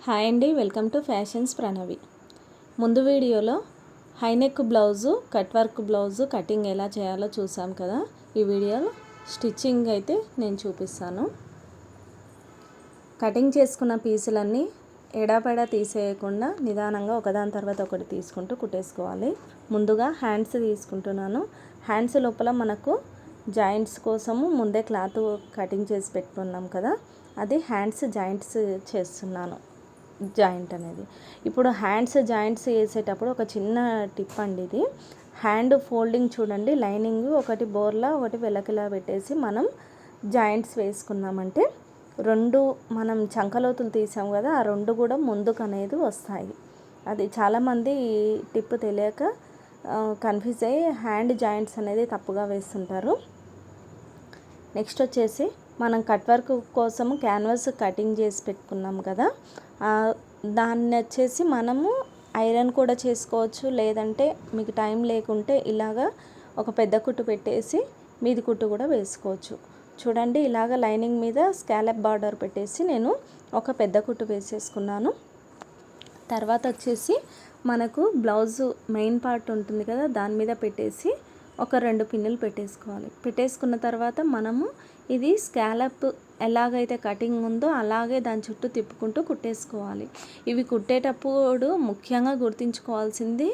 Hi అండి, welcome to fashions Pranavi. ముందు వీడియోలో high neck blouse cut work blouse cutting ఎలా చేయాలో చూసాం కదా. ఈ వీడియోలో స్టిచ్చింగ్ అయితే నేను చూపిస్తాను. కటింగ్ చేసుకున్న పీసులన్నీ ఎడాపెడా తీసేయకుండా నిదానంగా ఒకదాని తర్వాత ఒకటి తీసుకుంటూ కుట్టేసుకోవాలి. ముందుగా హ్యాండ్స్ తీసుకుంటున్నాను. హ్యాండ్స్ లోపల మనకు జాయింట్స్ కోసము ముందే క్లాత్ కటింగ్ చేసి పెట్టుకున్నాం కదా, అది హ్యాండ్స్ జాయింట్స్ చేస్తున్నాను. జాయింట్ అనేది ఇప్పుడు హ్యాండ్స్ జాయింట్స్ వేసేటప్పుడు ఒక చిన్న టిప్ అండి ఇది. హ్యాండ్ ఫోల్డింగ్ చూడండి, లైనింగ్ ఒకటి బోర్లా ఒకటి వెలకిలా పెట్టేసి మనం జాయింట్స్ వేసుకున్నామంటే రెండు మనం చంకలోతులు తీసాం కదా, ఆ రెండు కూడా ముందుకు అనేది వస్తాయి. అది చాలామంది ఈ టిప్ తెలియక కన్ఫ్యూజ్ అయ్యి హ్యాండ్ జాయింట్స్ అనేది తప్పుగా వేస్తుంటారు. నెక్స్ట్ వచ్చేసి మనం కట్ వర్క్ కోసం క్యాన్వాస్ కటింగ్ చేసి పెట్టుకున్నాం కదా, దాన్ని వచ్చేసి మనము ఐరన్ కూడా చేసుకోవచ్చు. లేదంటే మీకు టైం లేకుంటే ఇలాగా ఒక పెద్ద కుట్టు పెట్టేసి మీది కుట్టు కూడా వేసుకోవచ్చు. చూడండి, ఇలాగ లైనింగ్ మీద స్కాలప్ బార్డర్ పెట్టేసి నేను ఒక పెద్ద కుట్టు వేసేసుకున్నాను. తర్వాత వచ్చేసి మనకు బ్లౌజు మెయిన్ పార్ట్ ఉంటుంది కదా, దాని మీద పెట్టేసి ఒక 2 పిన్నులు పెట్టేసుకోవాలి. పెట్టేసుకున్న తర్వాత మనము ఇది స్కాలప్ ఎలాగైతే కటింగ్ ఉందో అలాగే దాని చుట్టూ తిప్పుకుంటూ కుట్టేసుకోవాలి. ఇవి కుట్టేటప్పుడు ముఖ్యంగా గుర్తుంచుకోవాల్సింది,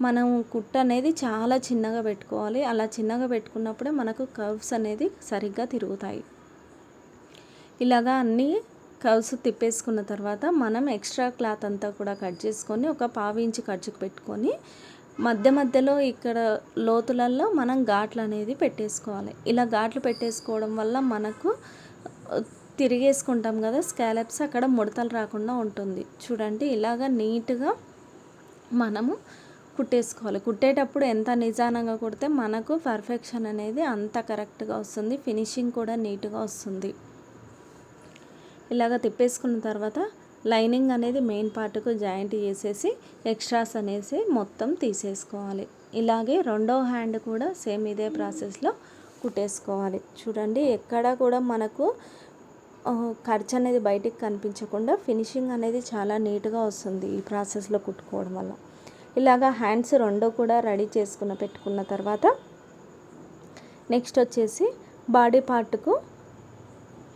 మనం కుట్టు అనేది చాలా చిన్నగా పెట్టుకోవాలి. అలా చిన్నగా పెట్టుకున్నప్పుడే మనకు కర్వ్స్ అనేది సరిగ్గా తిరుగుతాయి. ఇలాగా అన్నీ కర్వ్స్ తిప్పేసుకున్న తర్వాత మనం ఎక్స్ట్రా క్లాత్ అంతా కూడా కట్ చేసుకొని ఒక 1/2 ఇంచు ఖర్చుకు పెట్టుకొని మధ్యలో ఇక్కడ లోతులలో మనం ఘాట్లు అనేది పెట్టేసుకోవాలి. ఇలా ఘాట్లు పెట్టేసుకోవడం వల్ల మనకు తిరిగేసుకుంటాం కదా స్కాలప్స్, అక్కడ ముడతలు రాకుండా ఉంటుంది. చూడండి, ఇలాగ నీట్గా మనము కుట్టేసుకోవాలి. కుట్టేటప్పుడు ఎంత నిదానంగా కుడితే మనకు పర్ఫెక్షన్ అనేది అంత కరెక్ట్గా వస్తుంది, ఫినిషింగ్ కూడా నీట్గా వస్తుంది. ఇలాగ తిప్పేసుకున్న తర్వాత లైనింగ్ అనేది మెయిన్ పార్ట్కు జాయింట్ చేసేసి ఎక్స్ట్రాస్ అనేసి మొత్తం తీసేసుకోవాలి. ఇలాగే రెండో హ్యాండ్ కూడా సేమ్ ఇదే ప్రాసెస్లో కుట్టేసుకోవాలి. చూడండి, ఎక్కడ కూడా మనకు ఖర్చు అనేది బయటికి కనిపించకుండా ఫినిషింగ్ అనేది చాలా నీట్గా వస్తుంది ఈ ప్రాసెస్లో కుట్టుకోవడం వల్ల. ఇలాగా హ్యాండ్స్ రెండు కూడా రెడీ పెట్టుకున్న తర్వాత నెక్స్ట్ వచ్చేసి బాడీ పార్ట్కు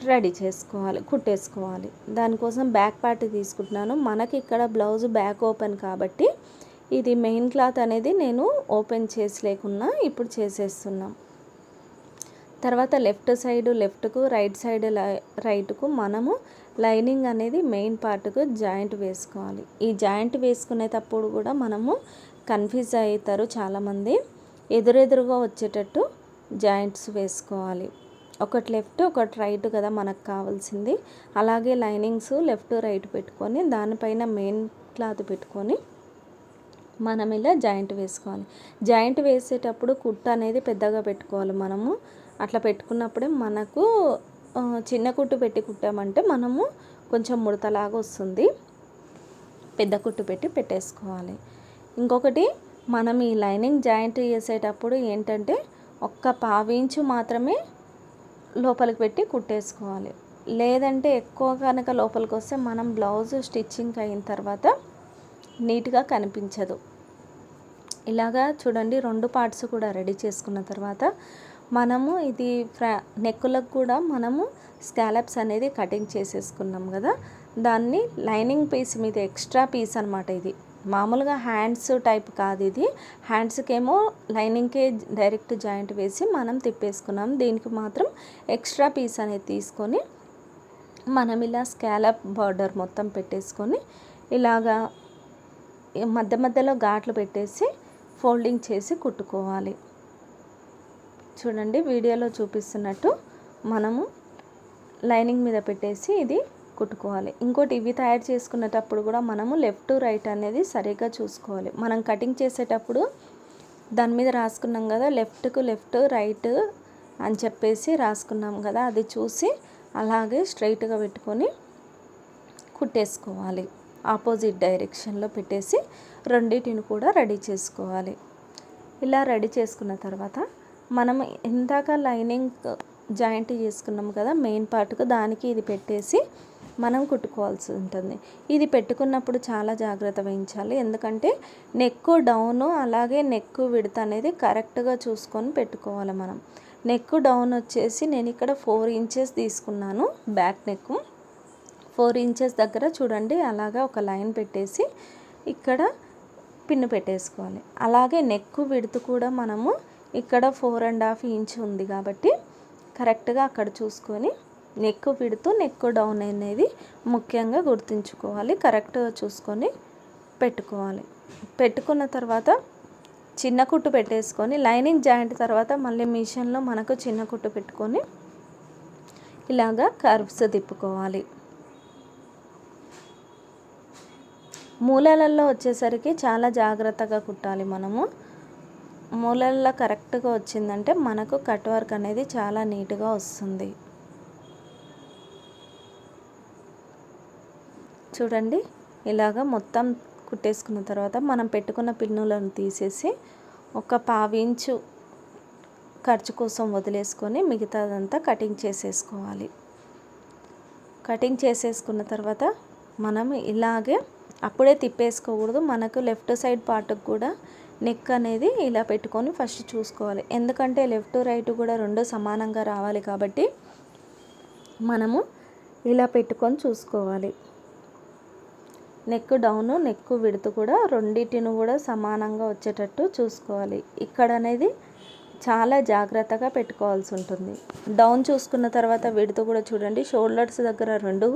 రెడీ చేసుకోవాలి, కుట్టేసుకోవాలి. దానికోసం బ్యాక్ పార్ట్ తీసుకుంటున్నాను. మనకి ఇక్కడ బ్లౌజ్ బ్యాక్ ఓపెన్ కాబట్టి ఇది మెయిన్ క్లాత్ అనేది నేను ఓపెన్ చేసి లేకున్నా ఇప్పుడు చేసేస్తున్నాం. తర్వాత లెఫ్ట్ సైడ్ లెఫ్ట్కు, రైట్ సైడ్ రైట్కు మనము లైనింగ్ అనేది మెయిన్ పార్ట్కు జాయింట్ వేసుకోవాలి. ఈ జాయింట్ వేసుకునేటప్పుడు కూడా మనము కన్ఫ్యూజ్ అవుతారు చాలామంది. ఎదురెదురుగా వచ్చేటట్టు జాయింట్స్ వేసుకోవాలి. ఒకటి లెఫ్ట్ ఒకటి రైట్ కదా మనకు కావాల్సింది. అలాగే లైనింగ్స్ లెఫ్ట్ రైట్ పెట్టుకొని దానిపైన మెయిన్ క్లాత్ పెట్టుకొని మనం ఇలా జాయింట్ వేసుకోవాలి. జాయింట్ వేసేటప్పుడు కుట్టు అనేది పెద్దగా పెట్టుకోవాలి. మనము అట్లా పెట్టుకున్నప్పుడే మనకు చిన్న కుట్టు పెట్టి కుట్టామంటే మనము కొంచెం ముడతలాగా వస్తుంది. పెద్ద కుట్టు పెట్టి పెట్టేసుకోవాలి. ఇంకొకటి, మనం ఈ లైనింగ్ జాయింట్ చేసేటప్పుడు ఏంటంటే ఒక్క 1/2 ఇంచు మాత్రమే లోపలికి పెట్టి కుట్టేసుకోవాలి. లేదంటే ఎక్కువ కనుక లోపలికి వస్తే మనం బ్లౌజ్ స్టిచ్చింగ్ అయిన తర్వాత నీట్గా కనిపించదు. ఇలాగా చూడండి, 2 పార్ట్స్ కూడా రెడీ చేసుకున్న తర్వాత మనము ఇది నెక్కులకు కూడా మనము స్కాలప్స్ అనేది కటింగ్ చేసేసుకున్నాం కదా, దాన్ని లైనింగ్ పీస్ మీద ఎక్స్ట్రా పీస్ అనమాట. ఇది మామూలుగా హ్యాండ్స్ టైప్ కాదు, ఇది హ్యాండ్స్కేమో లైనింగ్కే డైరెక్ట్ జాయింట్ వేసి మనం తిప్పేసుకున్నాం. దీనికి మాత్రం ఎక్స్ట్రా పీస్ అనేది తీసుకొని మనం ఇలా స్కాలప్ బార్డర్ మొత్తం పెట్టేసుకొని ఇలాగా మధ్యలో ఘాట్లు పెట్టేసి ఫోల్డింగ్ చేసి కుట్టుకోవాలి. చూడండి, వీడియోలో చూపిస్తున్నట్టు మనము లైనింగ్ మీద పెట్టేసి ఇది కుట్టుకోవాలి. ఇంకోటి, ఇవి తయారు చేసుకునేటప్పుడు కూడా మనము లెఫ్ట్ రైట్ అనేది సరిగ్గా చూసుకోవాలి. మనం కటింగ్ చేసేటప్పుడు దాని మీద రాసుకున్నాం కదా, లెఫ్ట్కు లెఫ్ట్ రైట్ అని చెప్పేసి రాసుకున్నాం కదా, అది చూసి అలాగే స్ట్రైట్గా పెట్టుకొని కుట్టేసుకోవాలి. ఆపోజిట్ డైరెక్షన్లో పెట్టేసి రెండింటిని కూడా రెడీ చేసుకోవాలి. ఇలా రెడీ చేసుకున్న తర్వాత మనం ఇందాక లైనింగ్ జాయింట్ చేసుకున్నాం కదా మెయిన్ పార్ట్కు, దానికి ఇది పెట్టేసి మనం కుట్టుకోవాల్సి ఉంటుంది. ఇది పెట్టుకున్నప్పుడు చాలా జాగ్రత్త వహించాలి, ఎందుకంటే నెక్ డౌను అలాగే నెక్ విడత అనేది కరెక్ట్గా చూసుకొని పెట్టుకోవాలి. మనం నెక్ డౌన్ వచ్చేసి నేను ఇక్కడ 4 ఇంచెస్ తీసుకున్నాను. బ్యాక్ నెక్ 4 ఇంచెస్ దగ్గర చూడండి అలాగా ఒక లైన్ పెట్టేసి ఇక్కడ పిన్ను పెట్టేసుకోవాలి. అలాగే నెక్ విడత కూడా మనము ఇక్కడ 4.5 ఇంచ్ ఉంది కాబట్టి కరెక్ట్గా అక్కడ చూసుకొని నెక్ విడుతూ నెక్ డౌన్ అనేది ముఖ్యంగా గుర్తుంచుకోవాలి. కరెక్ట్గా చూసుకొని పెట్టుకోవాలి. పెట్టుకున్న తర్వాత చిన్న కుట్టు పెట్టేసుకొని లైనింగ్ జాయింట్ తర్వాత మళ్ళీ మిషన్లో మనకు చిన్న కుట్టు పెట్టుకొని ఇలాగా కర్వ్స్ తిప్పుకోవాలి. మూలలలో వచ్చేసరికి చాలా జాగ్రత్తగా కుట్టాలి. మనము మూలల్లో కరెక్ట్గా వచ్చిందంటే మనకు కట్ వర్క్ అనేది చాలా నీట్గా వస్తుంది. చూడండి ఇలాగ మొత్తం కుట్టేసుకున్న తర్వాత మనం పెట్టుకున్న పిన్నులను తీసేసి ఒక 1/2 ఇంచు ఖర్చు కోసం వదిలేసుకొని మిగతాదంతా కటింగ్ చేసేసుకోవాలి. కటింగ్ చేసేసుకున్న తర్వాత మనం ఇలాగే అప్పుడే తిప్పేసుకోకూడదు. మనకు లెఫ్ట్ సైడ్ పార్ట్కి కూడా నెక్ అనేది ఇలా పెట్టుకొని ఫస్ట్ చూసుకోవాలి, ఎందుకంటే లెఫ్ట్ రైట్ కూడా రెండు సమానంగా రావాలి కాబట్టి మనము ఇలా పెట్టుకొని చూసుకోవాలి. నెక్ డౌన్ నెక్ విడ్త్ కూడా రెండింటిని కూడా సమానంగా వచ్చేటట్టు చూసుకోవాలి. ఇక్కడ అనేది చాలా జాగ్రత్తగా పెట్టుకోవాల్సి ఉంటుంది. డౌన్ చూసుకున్న తర్వాత విడ్త్ కూడా చూడండి షోల్డర్స్ దగ్గర రెండు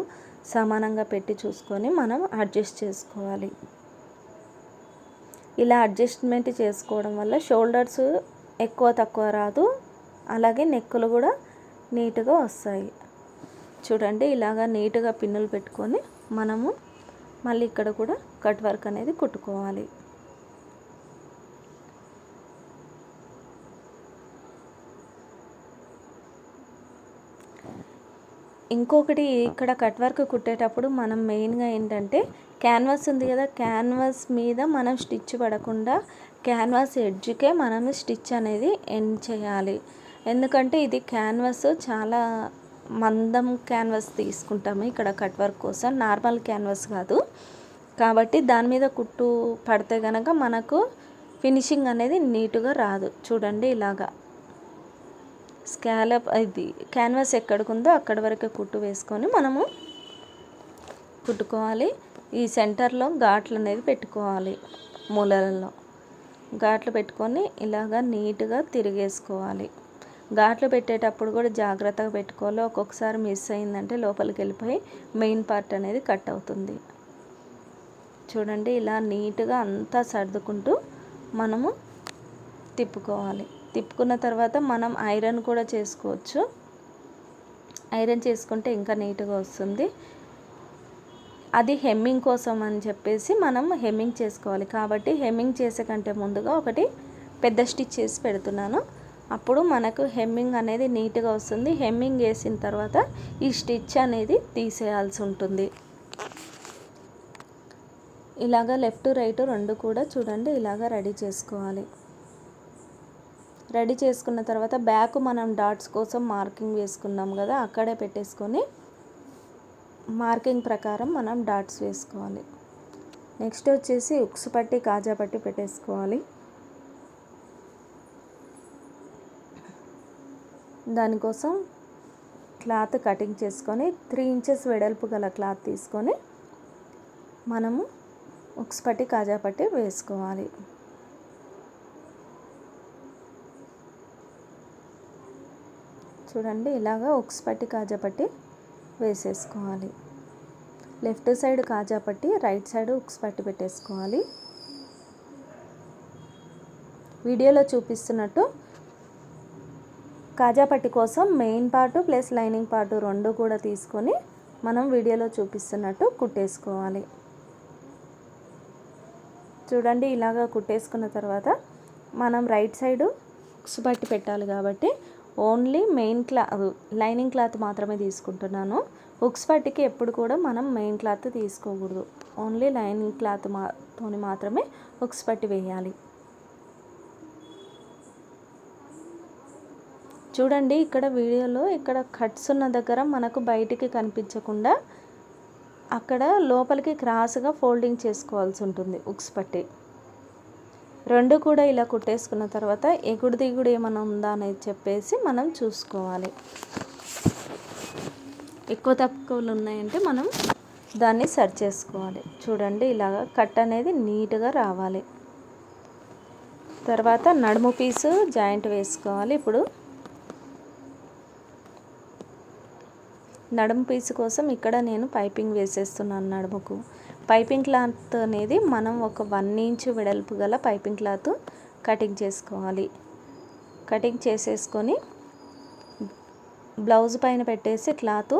సమానంగా పెట్టి చూసుకొని మనం అడ్జస్ట్ చేసుకోవాలి. ఇలా అడ్జస్ట్మెంట్ చేసుకోవడం వల్ల షోల్డర్స్ ఎక్కువ తక్కువ రాదు, అలాగే నెక్కులు కూడా నీట్గా వస్తాయి. చూడండి ఇలాగా నీట్గా పిన్నులు పెట్టుకొని మనము మళ్ళీ ఇక్కడ కూడా కట్ వర్క్ అనేది కుట్టుకోవాలి. ఇంకొకటి ఇక్కడ కట్ వర్క్ కుట్టేటప్పుడు మనం మెయిన్గా ఏంటంటే క్యాన్వాస్ ఉంది కదా, క్యాన్వాస్ మీద మనం స్టిచ్ పడకుండా క్యాన్వాస్ ఎడ్జ్కే మనం స్టిచ్ అనేది ఎండ్ చేయాలి. ఎందుకంటే ఇది క్యాన్వాస్ చాలా మందం క్యాన్వాస్ తీసుకుంటాము ఇక్కడ కట్ వర్క్ కోసం, నార్మల్ క్యాన్వాస్ కాదు కాబట్టి దాని మీద కుట్టు పడితే కనుక మనకు ఫినిషింగ్ అనేది నీట్గా రాదు. చూడండి ఇలాగా స్కాలప్ ఇది క్యాన్వాస్ ఎక్కడికుందో అక్కడి వరకు కుట్టు వేసుకొని మనము కుట్టుకోవాలి. ఈ సెంటర్లో ఘాట్లు అనేది పెట్టుకోవాలి, మూలలలో ఘాట్లు పెట్టుకొని ఇలాగా నీట్గా తిరిగేసుకోవాలి. ఘాట్లు పెట్టేటప్పుడు కూడా జాగ్రత్తగా పెట్టుకోవాలి, ఒక్కొక్కసారి మిస్ అయిందంటే లోపలికి వెళ్ళిపోయి మెయిన్ పార్ట్ అనేది కట్ అవుతుంది. చూడండి ఇలా నీట్గా అంతా సర్దుకుంటూ మనము తిప్పుకోవాలి. తిప్పుకున్న తర్వాత మనం ఐరన్ కూడా చేసుకోవచ్చు, ఐరన్ చేసుకుంటే ఇంకా నీట్గా వస్తుంది. అది హెమ్మింగ్ కోసం అని చెప్పేసి మనం హెమ్మింగ్ చేసుకోవాలి కాబట్టి హెమ్మింగ్ చేసే కంటే ముందుగా ఒకటి పెద్ద స్టిచ్ చేసి పెడుతున్నాను, అప్పుడు మనకు హెమ్మింగ్ అనేది నీట్గా వస్తుంది. హెమ్మింగ్ వేసిన తర్వాత ఈ స్టిచ్ అనేది తీసేయాల్సి ఉంటుంది. ఇలాగా లెఫ్ట్ రైట్ రెండు కూడా చూడండి ఇలాగా రెడీ చేసుకోవాలి. రెడీ చేసుకున్న తర్వాత బ్యాక్ మనం డాట్స్ కోసం మార్కింగ్ వేసుకున్నాం కదా, అక్కడే పెట్టేసుకొని మార్కింగ్ ప్రకారం మనం డాట్స్ వేసుకోవాలి. నెక్స్ట్ వచ్చేసి ఉక్స్ పట్టి కాజా పట్టి పెట్టేసుకోవాలి. దానికోసం క్లాత్ కటింగ్ చేసుకొని 3 ఇంచెస్ వెడల్పు గల క్లాత్ తీసుకొని మనము ఉక్స్ పట్టి కాజా పట్టి వేసుకోవాలి. చూడండి ఇలాగా ఉక్స్ పట్టి కాజా పట్టి వేసేసుకోవాలి. లెఫ్ట్ సైడ్ కాజా పట్టి రైట్ సైడ్ ఉక్స్ పట్టి పెట్టేసుకోవాలి. వీడియోలో చూపిస్తున్నట్టు కాజా పట్టి కోసం main part plus lining part రెండు కూడా తీసుకొని మనం వీడియోలో చూపిస్తున్నట్టు కుట్టేసుకోవాలి. చూడండి ఇలాగా కుట్టేసుకున్న తర్వాత మనం రైట్ సైడ్ ఉక్స్ పట్టి పెట్టాలి కాబట్టి ఓన్లీ మెయిన్ లైనింగ్ క్లాత్ మాత్రమే తీసుకుంటున్నాను. ఉక్స్ పట్టికి ఎప్పుడు కూడా మనం మెయిన్ క్లాత్ తీసుకోకూడదు, ఓన్లీ లైనింగ్ క్లాత్ తోని మాత్రమే ఉక్స్ పట్టి వేయాలి. చూడండి ఇక్కడ వీడియోలో ఇక్కడ కట్స్ ఉన్న దగ్గర మనకు బయటికి కనిపించకుండా అక్కడ లోపలికి క్రాస్గా ఫోల్డింగ్ చేసుకోవాల్సి ఉంటుంది ఉక్స్ పట్టి. రెండు కూడా ఇలా కుట్టేసుకున్న తర్వాత ఎగుడు దిగుడు ఏమైనా ఉందా అనేది చెప్పేసి మనం చూసుకోవాలి. ఎక్కువ తక్కువలు ఉన్నాయంటే మనం దాన్ని సరి చేసుకోవాలి. చూడండి ఇలాగ కట్ అనేది నీట్గా రావాలి. తర్వాత నడుము పీసు జాయింట్ వేసుకోవాలి. ఇప్పుడు నడుము పీసు కోసం ఇక్కడ నేను పైపింగ్ వేసేస్తున్నాను నడుముకు. పైపింగ్ క్లాత్ అనేది మనం ఒక 1 ఇంచ్ వెడల్పు గల పైపింగ్ క్లాత్ కటింగ్ చేసుకోవాలి. కటింగ్ చేసేసుకొని బ్లౌజ్ పైన పెట్టేసి క్లాత్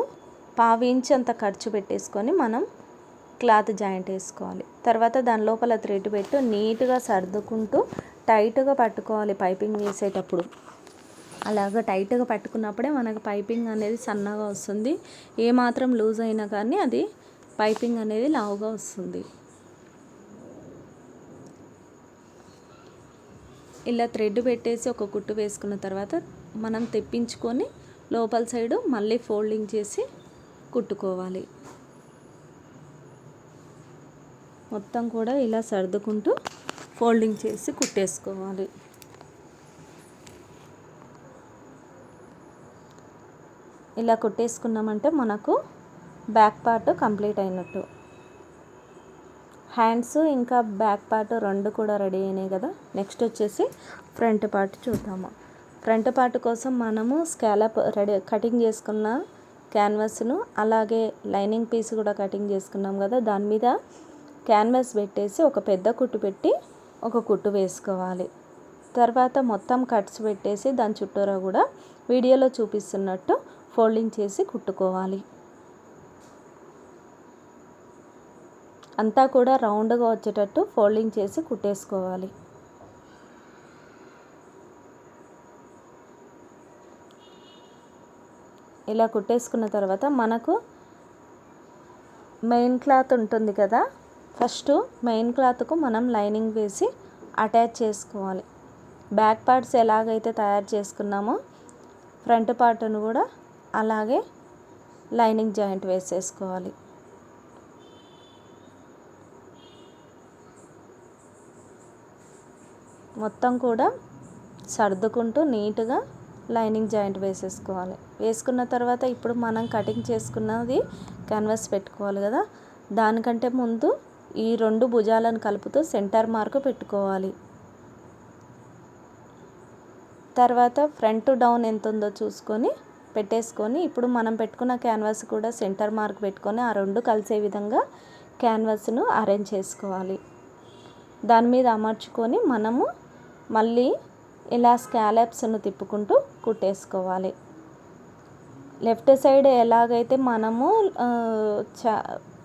1/2 ఇంచ్ అంత ఖర్చు పెట్టేసుకొని మనం క్లాత్ జాయింట్ వేసుకోవాలి. తర్వాత దాని లోపల థ్రెడ్ పెట్టి నీట్గా సర్దుకుంటూ టైట్గా పట్టుకోవాలి పైపింగ్ వేసేటప్పుడు. అలాగ టైట్గా పట్టుకున్నప్పుడే మనకు పైపింగ్ అనేది సన్నగా వస్తుంది. ఏమాత్రం లూజ్ అయినా కానీ అది పైపింగ్ అనేది లావుగా వస్తుంది. ఇలా థ్రెడ్ పెట్టేసి ఒక కుట్టు వేసుకున్న తర్వాత మనం తెప్పించుకొని లోపల సైడు మళ్ళీ ఫోల్డింగ్ చేసి కుట్టుకోవాలి. మొత్తం కూడా ఇలా సర్దుకుంటూ ఫోల్డింగ్ చేసి కుట్టేసుకోవాలి. ఇలా కుట్టేసుకున్నామంటే మనకు బ్యాక్ పార్ట్ కంప్లీట్ అయినట్టు. హ్యాండ్స్ ఇంకా బ్యాక్ పార్ట్ రెండు కూడా రెడీ అయినాయి కదా. నెక్స్ట్ వచ్చేసి ఫ్రంట్ పార్ట్ చూద్దాము. ఫ్రంట్ పార్ట్ కోసం మనము స్కాలప్ రెడీ కటింగ్ చేసుకున్న క్యాన్వాస్ను అలాగే లైనింగ్ పీస్ కూడా కటింగ్ చేసుకున్నాం కదా. దాని మీద క్యాన్వాస్ పెట్టేసి ఒక పెద్ద కుట్టు పెట్టి ఒక కుట్టు వేసుకోవాలి. తర్వాత మొత్తం కట్స్ పెట్టేసి దాని చుట్టూరా కూడా వీడియోలో చూపిస్తున్నట్టు ఫోల్డింగ్ చేసి కుట్టుకోవాలి. అంతా కూడా రౌండ్గా వచ్చేటట్టు ఫోల్డింగ్ చేసి కుట్టేసుకోవాలి. ఇలా కుట్టేసుకున్న తర్వాత మనకు మెయిన్ క్లాత్ ఉంటుంది కదా. ఫస్ట్ మెయిన్ క్లాత్కు మనం లైనింగ్ వేసి అటాచ్ చేసుకోవాలి. బ్యాక్ పార్ట్స్ ఎలాగైతే తయారు చేసుకున్నామో ఫ్రంట్ పార్ట్ను కూడా అలాగే లైనింగ్ జాయింట్ వేసేసుకోవాలి. మొత్తం కూడా సర్దుకుంటూ నీట్గా లైనింగ్ జాయింట్ వేసేసుకోవాలి. వేసుకున్న తర్వాత ఇప్పుడు మనం కటింగ్ చేసుకున్నది క్యాన్వాస్ పెట్టుకోవాలి కదా. దానికంటే ముందు ఈ రెండు భుజాలను కలుపుతూ సెంటర్ మార్క్ పెట్టుకోవాలి. తర్వాత ఫ్రంట్ డౌన్ ఎంత ఉందో చూసుకొని పెట్టేసుకొని ఇప్పుడు మనం పెట్టుకున్న క్యాన్వాస్ కూడా సెంటర్ మార్క్ పెట్టుకొని ఆ రెండు కలిసే విధంగా క్యాన్వాస్ను అరేంజ్ చేసుకోవాలి. దాని మీద అమర్చుకొని మనము మళ్ళీ ఇలా స్కాలప్స్ను తిప్పుకుంటూ కుట్టేసుకోవాలి. లెఫ్ట్ సైడ్ ఎలాగైతే మనము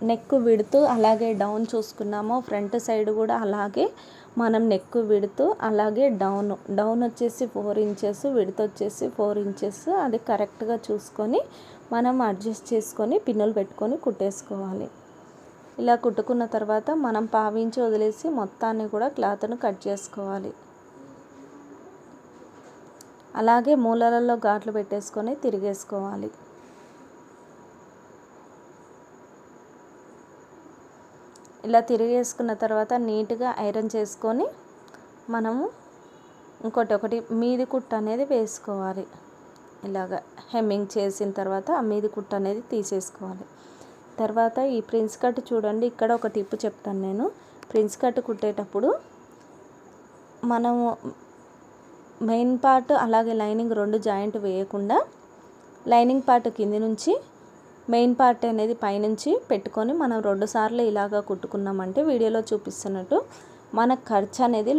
నెక్ విడుతూ అలాగే డౌన్ చూసుకున్నామో ఫ్రంట్ సైడ్ కూడా అలాగే మనం నెక్ విడుతూ అలాగే డౌన్ వచ్చేసి 4 ఇంచెస్ విడత వచ్చేసి 4 ఇంచెస్ అది కరెక్ట్గా చూసుకొని మనం అడ్జస్ట్ చేసుకొని పిన్నులు పెట్టుకొని కుట్టేసుకోవాలి. ఇలా కుట్టుకున్న తర్వాత మనం 1/2 ఇంచ్ వదిలేసి మొత్తాన్ని కూడా క్లాత్ను కట్ చేసుకోవాలి. అలాగే మూలలలో ఘాట్లు పెట్టేసుకొని తిరిగేసుకోవాలి. ఇలా తిరిగేసుకున్న తర్వాత నీట్గా ఐరన్ చేసుకొని మనము ఒకటి మీది కుట్టు అనేది వేసుకోవాలి. ఇలాగ హెమ్మింగ్ చేసిన తర్వాత ఆ మీది కుట్టు అనేది తీసేసుకోవాలి. తర్వాత ఈ ప్రిన్స్ కట్ చూడండి, ఇక్కడ ఒక టిప్ చెప్తాను నేను. ప్రిన్స్ కట్ కుట్టేటప్పుడు మనము మెయిన్ పార్ట్ అలాగే లైనింగ్ రెండు జాయింట్ వేయకుండా లైనింగ్ పార్ట్ కింది నుంచి మెయిన్ పార్ట్ అనేది పైనుంచి పెట్టుకొని మనం 2 సార్లు ఇలాగా కుట్టుకున్నామంటే వీడియోలో చూపిస్తున్నట్టు మన ఖర్చు అనేది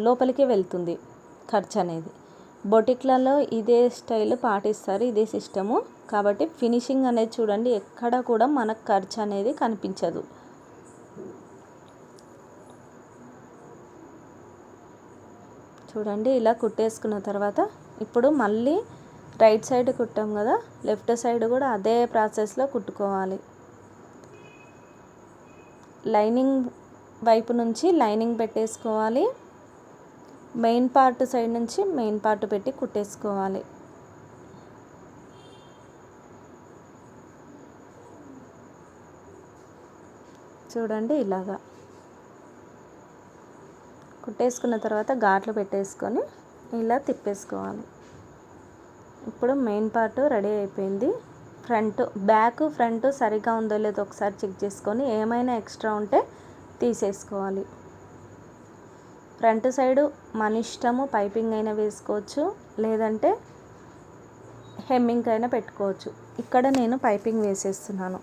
లోపలికి వెళ్తుంది. ఖర్చు అనేది బొటిక్లలో ఇదే స్టైల్ పాటిస్తారు, ఇదే సిస్టము. కాబట్టి ఫినిషింగ్ అనేది చూడండి, ఎక్కడ కూడా మనకు ఖర్చు అనేది కనిపించదు. చూడండి ఇలా కుట్టేసుకున్న తర్వాత ఇప్పుడు మళ్ళీ రైట్ సైడ్ కుట్టాం కదా, లెఫ్ట్ సైడ్ కూడా అదే ప్రాసెస్లో కుట్టుకోవాలి. లైనింగ్ వైపు నుంచి లైనింగ్ పెట్టేసుకోవాలి. మెయిన్ పార్ట్ సైడ్ నుంచి మెయిన్ పార్ట్ పెట్టి కుట్టేసుకోవాలి. చూడండి ఇలాగా కుట్టేసుకున్న తర్వాత ఘాట్లు పెట్టేసుకొని ఇలా తిప్పేసుకోవాలి. ఇప్పుడు మెయిన్ పార్ట్ రెడీ అయిపోయింది. బ్యాక్ ఫ్రంట్ సరిగా ఉందో లేదో ఒకసారి చెక్ చేసుకొని ఏమైనా ఎక్స్ట్రా ఉంటే తీసేసుకోవాలి. ఫ్రంట్ సైడు మన ఇష్టము, పైపింగ్ అయినా వేసుకోవచ్చు, లేదంటే హెమ్మింగ్ అయినా పెట్టుకోవచ్చు. ఇక్కడ నేను పైపింగ్ వేసేస్తున్నాను.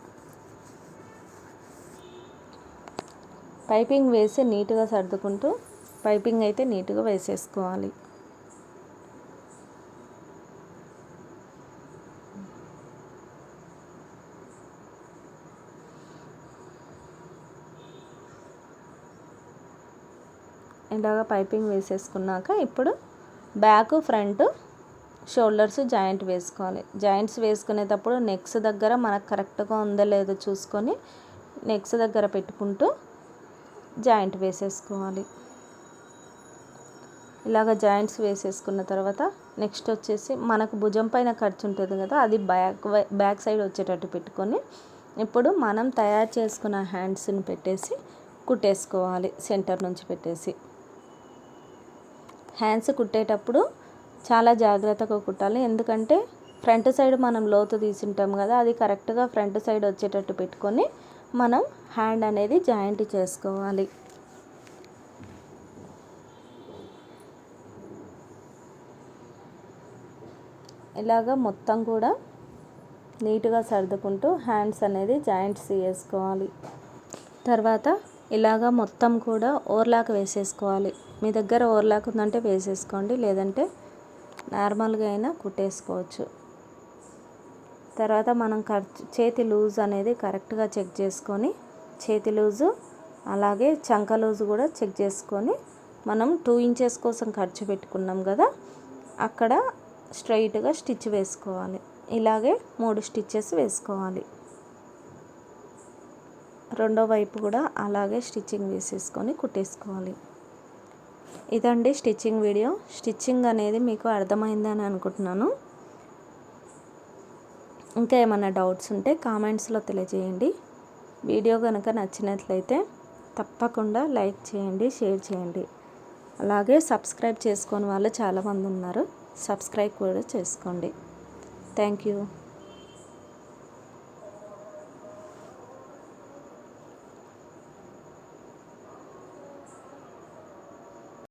పైపింగ్ వేసి నీట్గా సర్దుకుంటూ పైపింగ్ అయితే నీట్గా వేసేసుకోవాలి. ఇలాగ పైపింగ్ వేసేసుకున్నాక ఇప్పుడు బ్యాక్ ఫ్రంట్ షోల్డర్స్ జాయింట్ వేసుకోవాలి. జాయింట్స్ వేసుకునేటప్పుడు నెక్స్ దగ్గర మనకు కరెక్ట్గా ఉందో లేదో చూసుకొని నెక్స్ దగ్గర పెట్టుకుంటూ జాయింట్ వేసేసుకోవాలి. ఇలాగ జాయింట్స్ వేసేసుకున్న తర్వాత నెక్స్ట్ వచ్చేసి మనకు భుజం పైన ఖర్చు ఉంటుంది కదా, అది బ్యాక్ సైడ్ వచ్చేటట్టు పెట్టుకొని ఇప్పుడు మనం తయారు చేసుకున్న హ్యాండ్స్ని పెట్టేసి కుట్టేసుకోవాలి. సెంటర్ నుంచి పెట్టేసి హ్యాండ్స్ కుట్టేటప్పుడు చాలా జాగ్రత్తగా కుట్టాలి. ఎందుకంటే ఫ్రంట్ సైడ్ మనం లోతు తీసుంటాం కదా, అది కరెక్ట్గా ఫ్రంట్ సైడ్ వచ్చేటట్టు పెట్టుకొని మనం హ్యాండ్ అనేది జాయింట్ చేసుకోవాలి. ఇలాగ మొత్తం కూడా నీట్గా సర్దుకుంటూ హ్యాండ్స్ అనేది జాయింట్స్ వేసుకోవాలి. తర్వాత ఇలాగ మొత్తం కూడా ఓవర్లాక్ వేసేసుకోవాలి. మీ దగ్గర ఓవర్లాక్ ఉందంటే వేసేసుకోండి, లేదంటే నార్మల్గా అయినా కుట్టేసుకోవచ్చు. తర్వాత మనం చేతి లూజ్ అనేది కరెక్ట్గా చెక్ చేసుకొని చేతి లూజు అలాగే చంక లూజు కూడా చెక్ చేసుకొని మనం 2 ఇంచెస్ కోసం ఖర్చు పెట్టుకున్నాం కదా, అక్కడ స్ట్రైట్గా స్టిచ్ వేసుకోవాలి. ఇలాగే 3 స్టిచ్చెస్ వేసుకోవాలి. రెండో వైపు కూడా అలాగే స్టిచ్చింగ్ వేసేసుకొని కుట్టేసుకోవాలి. ఇదండి స్టిచ్చింగ్ వీడియో. స్టిచ్చింగ్ అనేది మీకు అర్థమైందని అనుకుంటున్నాను. ఇంకా ఏమైనా డౌట్స్ ఉంటే కామెంట్స్లో తెలియజేయండి. వీడియో కనుక నచ్చినట్లయితే తప్పకుండా లైక్ చేయండి, షేర్ చేయండి. అలాగే సబ్స్క్రైబ్ చేసుకోని వాళ్ళు చాలామంది ఉన్నారు. సబ్స్క్రైబ్ కూడా చేసుకోండి. Thank you.